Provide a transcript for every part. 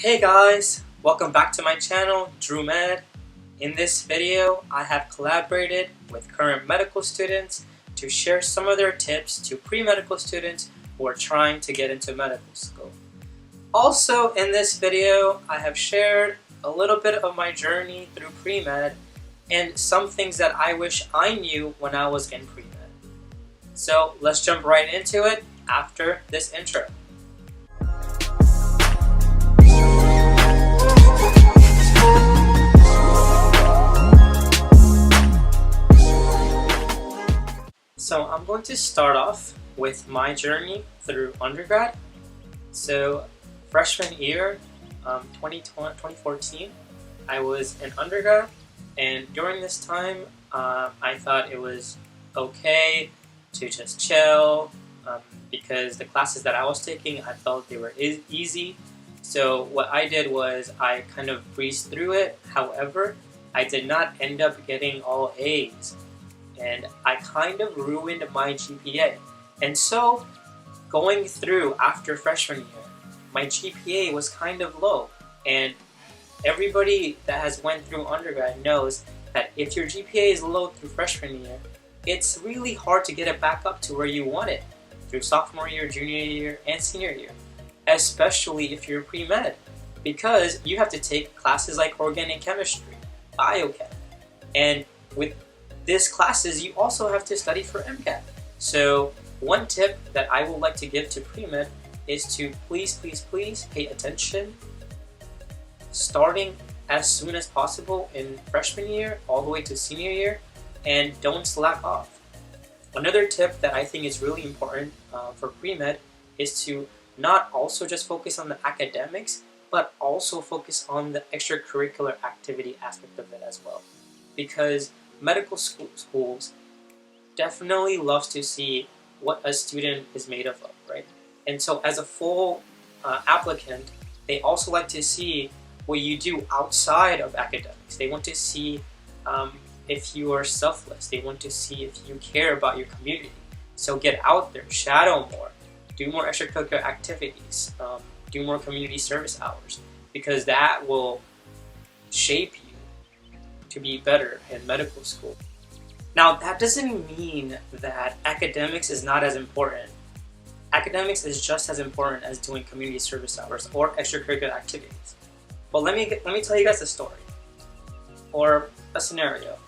Hey guys, welcome back to my channel, Drew Med. In this video, I have collaborated with current medical students to share some of their tips to pre-medical students who are trying to get into medical school. Also in this video, I have shared a little bit of my journey through pre-med and some things that I wish I knew when I was in pre-med. So let's jump right into it after this intro. So I'm going to start off with my journey through undergrad. So freshman year, 2014, I was in undergrad, and during this time, I thought it was okay to just chill because the classes that I was taking, I felt they were easy. So what I did was I kind of breezed through it. However, I did not end up getting all A's, and I kind of ruined my GPA. And so, going through after freshman year, my GPA was kind of low. And everybody that has went through undergrad knows that if your GPA is low through freshman year, it's really hard to get it back up to where you want it through sophomore year, junior year, and senior year, especially if you're pre-med, because you have to take classes like organic chemistry, biochem, and with these classes, you also have to study for MCAT. So one tip that I would like to give to pre-med is to please pay attention starting as soon as possible in freshman year all the way to senior year, and don't slack off. Another tip that I think is really important for pre-med is to not also just focus on the academics, but also focus on the extracurricular activity aspect of it as well. Because medical schools definitely loves to see what a student is made of, right? And so as a full applicant, they also like to see what you do outside of academics. They want to see if you are selfless. They want to see if you care about your community. So get out there, shadow more, do more extracurricular activities, do more community service hours, because that will shape you to be better in medical school. Now, that doesn't mean that academics is not as important. Academics is just as important as doing community service hours or extracurricular activities. But let me tell you guys a story or a scenario.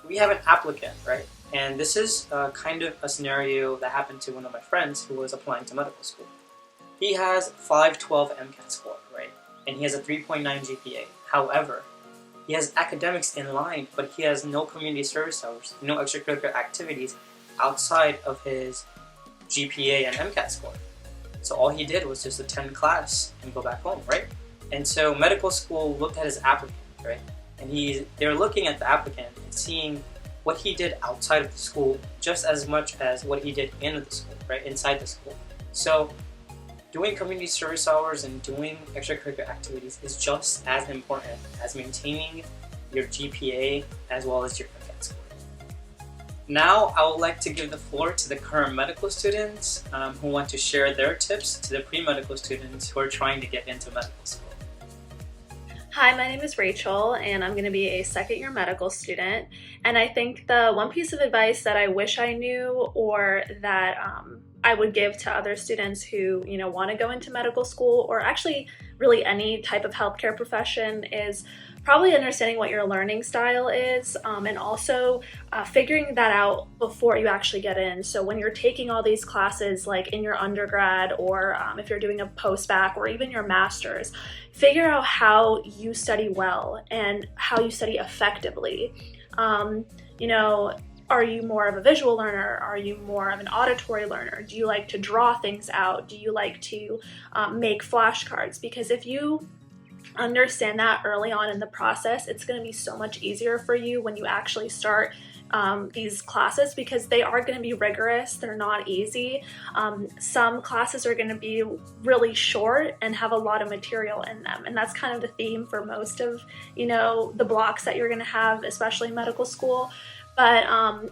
We have an applicant, right? And this is kind of a scenario that happened to one of my friends who was applying to medical school. He has 512 MCAT score, right? And he has a 3.9 GPA. However, he has academics in line, but he has no community service hours, no extracurricular activities outside of his GPA and MCAT score. So all he did was just attend class and go back home, right? And so medical school looked at his applicant, right? And they're looking at the applicant and seeing what he did outside of the school just as much as what he did in the school, right? Inside the school. So doing community service hours and doing extracurricular activities is just as important as maintaining your GPA as well as your MCAT score. Now, I would like to give the floor to the current medical students who want to share their tips to the pre-medical students who are trying to get into medical school. Hi, my name is Rachel, and I'm going to be a second-year medical student. And I think the one piece of advice that I wish I knew, or that I would give to other students who want to go into medical school, or actually really any type of healthcare profession, is probably understanding what your learning style is, and also figuring that out before you actually get in. So when you're taking all these classes, like in your undergrad, or if you're doing a post-bac or even your master's, figure out how you study well and how you study effectively. Are you more of a visual learner? Are you more of an auditory learner? Do you like to draw things out? Do you like to make flashcards? Because if you understand that early on in the process, it's going to be so much easier for you when you actually start these classes, because they are going to be rigorous. They're not easy. Some classes are going to be really short and have a lot of material in them, and that's kind of the theme for most of the blocks that you're going to have, especially in medical school. But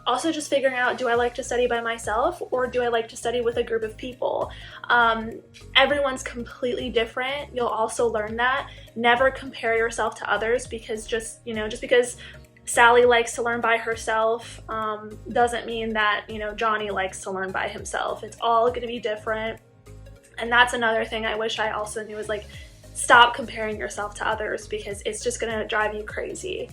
also just figuring out, do I like to study by myself or do I like to study with a group of people? Everyone's completely different. You'll also learn that. Never compare yourself to others, because just because Sally likes to learn by herself doesn't mean that, Johnny likes to learn by himself. It's all going to be different. And that's another thing I wish I also knew, is like, stop comparing yourself to others, because it's just going to drive you crazy.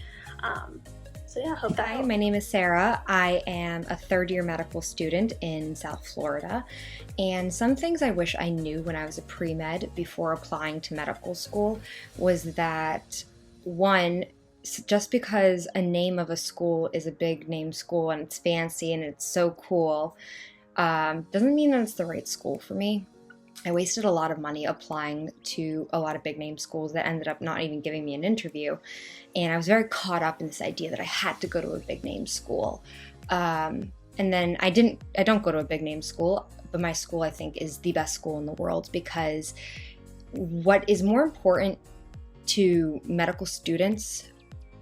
So yeah, I hope that helped. Hi, my name is Sarah. I am a third-year medical student in South Florida, and some things I wish I knew when I was a pre-med before applying to medical school was that, one, just because a name of a school is a big name school and it's fancy and it's so cool, doesn't mean that it's the right school for me. I wasted a lot of money applying to a lot of big name schools that ended up not even giving me an interview. And I was very caught up in this idea that I had to go to a big name school. And then I don't go to a big name school, but my school I think is the best school in the world, because what is more important to medical students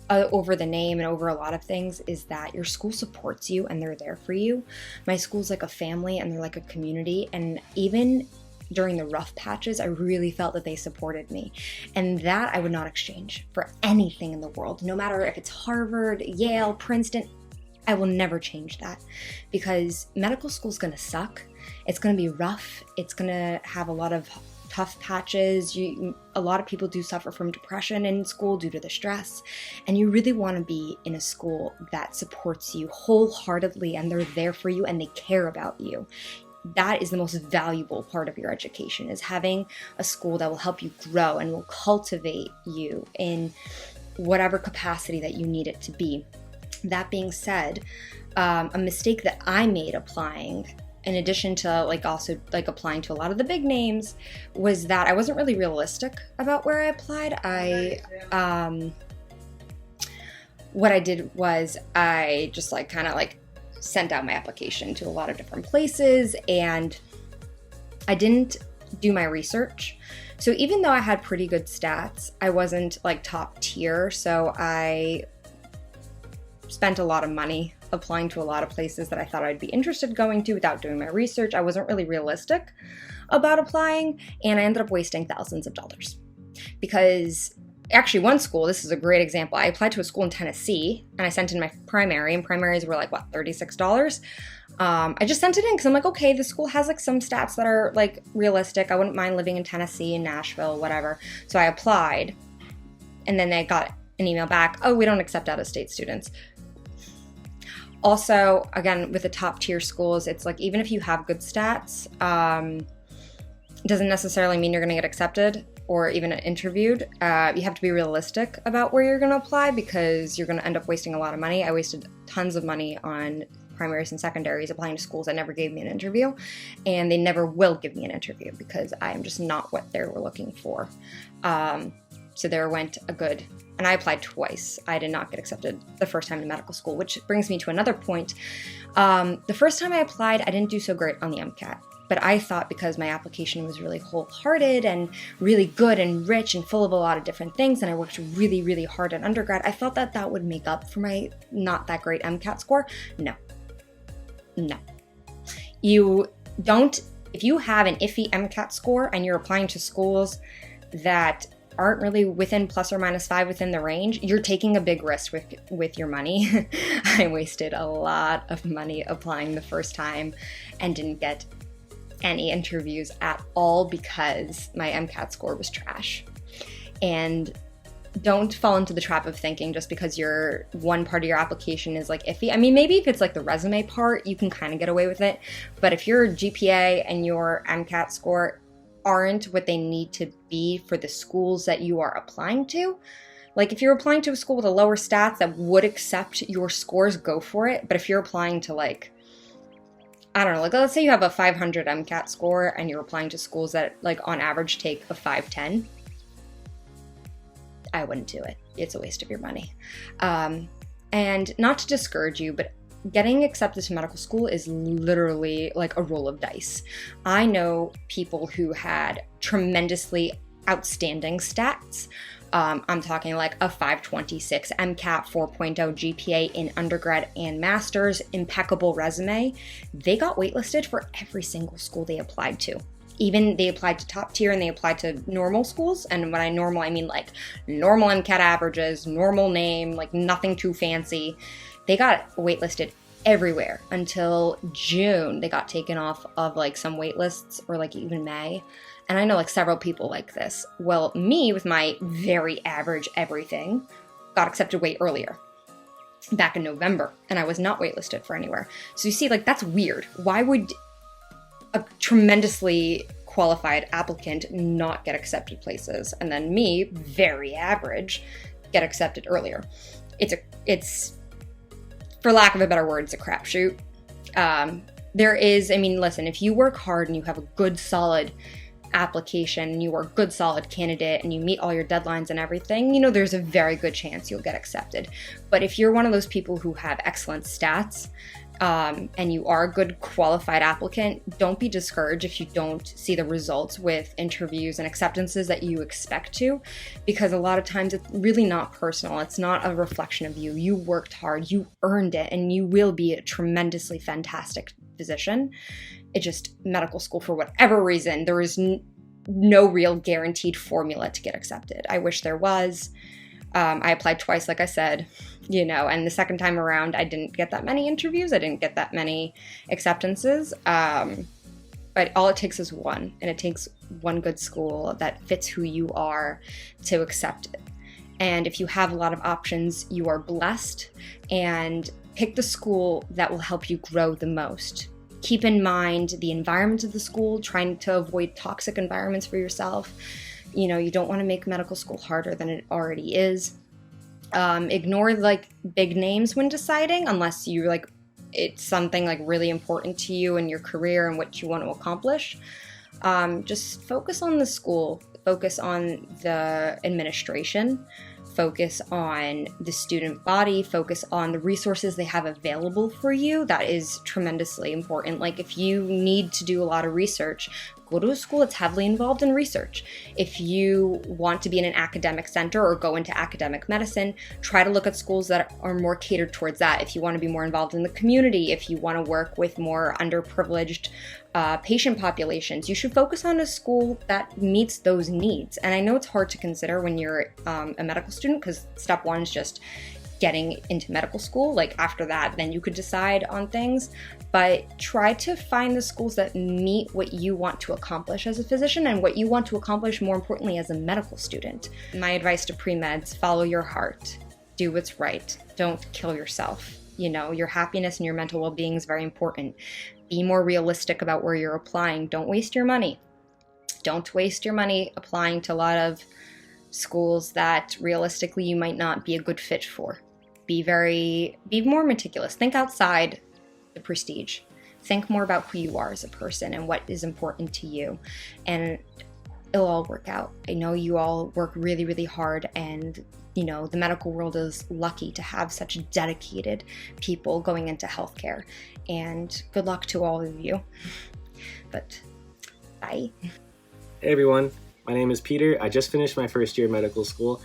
over the name and over a lot of things is that your school supports you and they're there for you. My school's like a family and they're like a community, and even during the rough patches, I really felt that they supported me. And that I would not exchange for anything in the world. No matter if it's Harvard, Yale, Princeton, I will never change that, because medical school's gonna suck. It's gonna be rough. It's gonna have a lot of tough patches. A lot of people do suffer from depression in school due to the stress. And you really wanna be in a school that supports you wholeheartedly and they're there for you and they care about you. That is the most valuable part of your education, is having a school that will help you grow and will cultivate you in whatever capacity that you need it to be. That being said, a mistake that I made applying, in addition to also applying to a lot of the big names, was that I wasn't really realistic about where I applied. What I did was I just sent out my application to a lot of different places, and I didn't do my research. So even though I had pretty good stats, I wasn't top tier, so I spent a lot of money applying to a lot of places that I thought I'd be interested going to without doing my research. I wasn't really realistic about applying, and I ended up wasting thousands of dollars. Because actually, one school, this is a great example. I applied to a school in Tennessee, and I sent in my primary, and primaries were $36. I just sent it in because I'm okay, the school has some stats that are realistic. I wouldn't mind living in Tennessee, in Nashville, whatever. So I applied, and then I got an email back, oh, we don't accept out-of-state students. Also, again, with the top tier schools, it's even if you have good stats, it doesn't necessarily mean you're going to get accepted or even interviewed. You have to be realistic about where you're going to apply, because you're going to end up wasting a lot of money. I wasted tons of money on primaries and secondaries applying to schools that never gave me an interview, and they never will give me an interview because I am just not what they were looking for. So there went a good, and I applied twice. I did not get accepted the first time in medical school, which brings me to another point. The first time I applied, I didn't do so great on the MCAT. But I thought because my application was really wholehearted and really good and rich and full of a lot of different things, and I worked really, really hard in undergrad, I thought that that would make up for my not that great MCAT score. No. You don't, if you have an iffy MCAT score and you're applying to schools that aren't really within ±5 within the range, you're taking a big risk with your money. I wasted a lot of money applying the first time and didn't get any interviews at all because my MCAT score was trash. And don't fall into the trap of thinking just because your one part of your application is iffy. I mean, maybe if it's the resume part, you can kind of get away with it. But if your GPA and your MCAT score aren't what they need to be for the schools that you are applying to, if you're applying to a school with a lower stats that would accept your scores, go for it. But if you're applying to I don't know, let's say you have a 500 MCAT score and you're applying to schools that on average take a 510, I wouldn't do it. It's a waste of your money. And not to discourage you, but getting accepted to medical school is literally a roll of dice. I know people who had tremendously outstanding stats I'm talking like a 526 MCAT 4.0 GPA in undergrad and master's, impeccable resume. They got waitlisted for every single school they applied to. Even they applied to top tier and they applied to normal schools. And when I normal, I mean like normal MCAT averages, normal name, like nothing too fancy. They got waitlisted everywhere until June. They got taken off of like some wait lists, or like even May. And I know like several people like this. Well, me with my very average everything got accepted way earlier, back in November, and I was not waitlisted for anywhere. So you see, like, that's weird. Why would a tremendously qualified applicant not get accepted places, and then me, very average, get accepted earlier? It's for lack of a better word, it's a crapshoot. There is, I mean, listen, if you work hard and you have a good, solid application, and you are a good, solid candidate, and you meet all your deadlines and everything, you know, there's a very good chance you'll get accepted. But if you're one of those people who have excellent stats, and you are a good qualified applicant, don't be discouraged if you don't see the results with interviews and acceptances that you expect to, because a lot of times it's really not personal. It's not a reflection of you. You worked hard, you earned it, and you will be a tremendously fantastic physician. It just, medical school, for whatever reason, there is no real guaranteed formula to get accepted. I wish there was. I applied twice, like I said, you know, and the second time around, I didn't get that many interviews. I didn't get that many acceptances. But all it takes is one, and it takes one good school that fits who you are to accept it. And if you have a lot of options, you are blessed, and pick the school that will help you grow the most. Keep in mind the environment of the school, trying to avoid toxic environments for yourself. You know, you don't want to make medical school harder than it already is. Ignore like big names when deciding, unless you like it's something like really important to you in your career and what you want to accomplish. Just focus on the school, focus on the administration, focus on the student body, focus on the resources they have available for you. That is tremendously important. Like if you need to do a lot of research, go to a school that's heavily involved in research. If you want to be in an academic center or go into academic medicine, try to look at schools that are more catered towards that. If you want to be more involved in the community, if you want to work with more underprivileged patient populations, you should focus on a school that meets those needs. And I know it's hard to consider when you're a medical student, because step one is just getting into medical school. Like after that, then you could decide on things. But try to find the schools that meet what you want to accomplish as a physician and what you want to accomplish, more importantly, as a medical student. My advice to pre-meds: follow your heart, do what's right, don't kill yourself. You know, your happiness and your mental well-being is very important. Be more realistic about where you're applying. Don't waste your money. Don't waste your money applying to a lot of schools that realistically you might not be a good fit for. Be more meticulous. Think outside the prestige. Think more about who you are as a person and what is important to you, and it'll all work out. I know you all work really, really hard, and you know, the medical world is lucky to have such dedicated people going into healthcare, and good luck to all of you. But bye. Hey everyone, my name is Peter. I just finished my first year of medical school.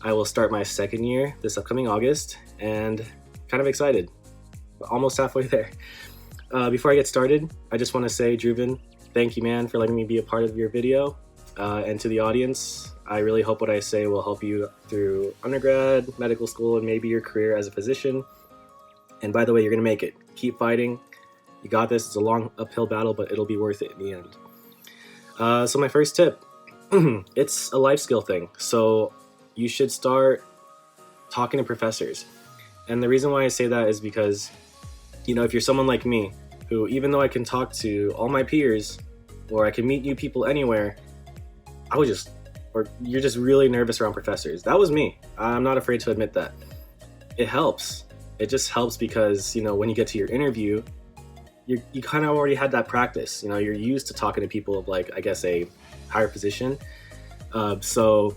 I will start my second year this upcoming August, and kind of excited. Almost halfway there. Before I get started, I just want to say, Dhruvan, thank you, man, for letting me be a part of your video. And to the audience, I really hope what I say will help you through undergrad, medical school, and maybe your career as a physician. And by the way, you're going to make it. Keep fighting. You got this. It's a long uphill battle, but it'll be worth it in the end. So my first tip, it's a life skill thing. So you should start talking to professors. And the reason why I say that is because, you know, if you're someone like me, who even though I can talk to all my peers, or I can meet new people anywhere, you're just really nervous around professors. That was me. I'm not afraid to admit that. It helps. It just helps because, you know, when you get to your interview, you kind of already had that practice. You know, you're used to talking to people of, like, I guess, a higher position. So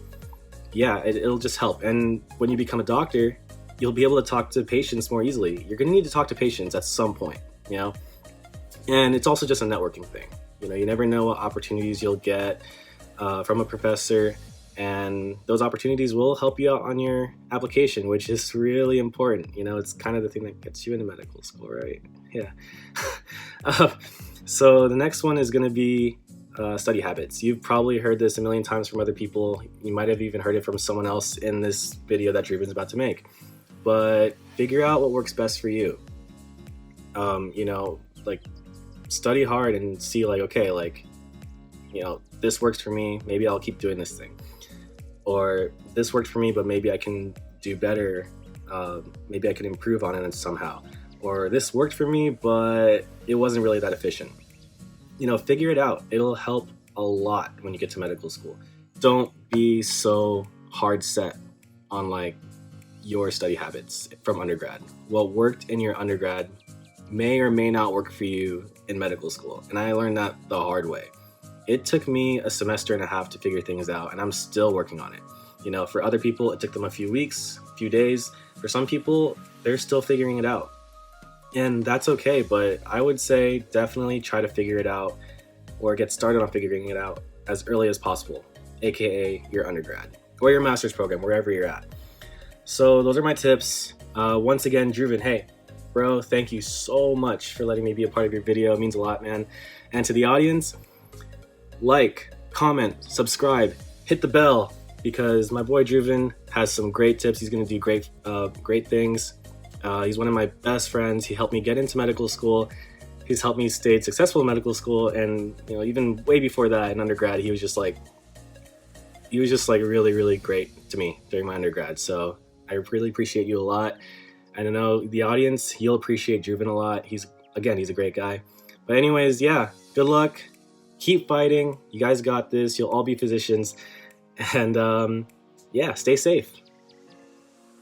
yeah, it'll just help. And when you become a doctor, you'll be able to talk to patients more easily. You're going to need to talk to patients at some point, you know? And it's also just a networking thing. You know, you never know what opportunities you'll get from a professor. and those opportunities will help you out on your application, which is really important. You know, it's kind of the thing that gets you into medical school, right? Yeah. So the next one is going to be study habits. You've probably heard this a million times from other people. You might have even heard it from someone else in this video that Druven's about to make. But figure out what works best for you. You know, like, study hard and see, like, okay, like, you know, this works for me, maybe I'll keep doing this thing. Or this worked for me, but maybe I can do better. Maybe I can improve on it somehow. Or this worked for me, but it wasn't really that efficient. You know, figure it out. It'll help a lot when you get to medical school. Don't be so hard set on like your study habits from undergrad. What worked in your undergrad may or may not work for you in medical school. And I learned that the hard way. It took me a semester and a half to figure things out, and I'm still working on it. You know, for other people, it took them a few weeks, a few days. For some people, they're still figuring it out. And that's okay, but I would say definitely try to figure it out or get started on figuring it out as early as possible, aka your undergrad or your master's program, wherever you're at. So those are my tips. Once again, Druven, hey, bro, thank you so much for letting me be a part of your video. It means a lot, man. And to the audience, like, comment, subscribe, hit the bell, because my boy Druven has some great tips. He's going to do great things. He's one of my best friends. He helped me get into medical school. He's helped me stay successful in medical school, and you know, even way before that in undergrad, he was just like really, really great to me during my undergrad. So I really appreciate you a lot. And I know the audience, you'll appreciate Druven a lot. He's a great guy. But anyways, yeah, good luck. Keep fighting. You guys got this. You'll all be physicians. And yeah, stay safe.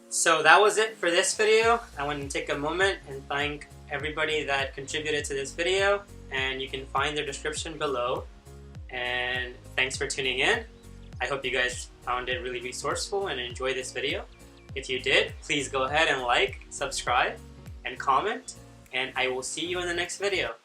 So that was it for this video. I want to take a moment and thank everybody that contributed to this video, and you can find their description below. And thanks for tuning in. I hope you guys found it really resourceful and enjoyed this video. If you did, please go ahead and like, subscribe, and comment, and I will see you in the next video.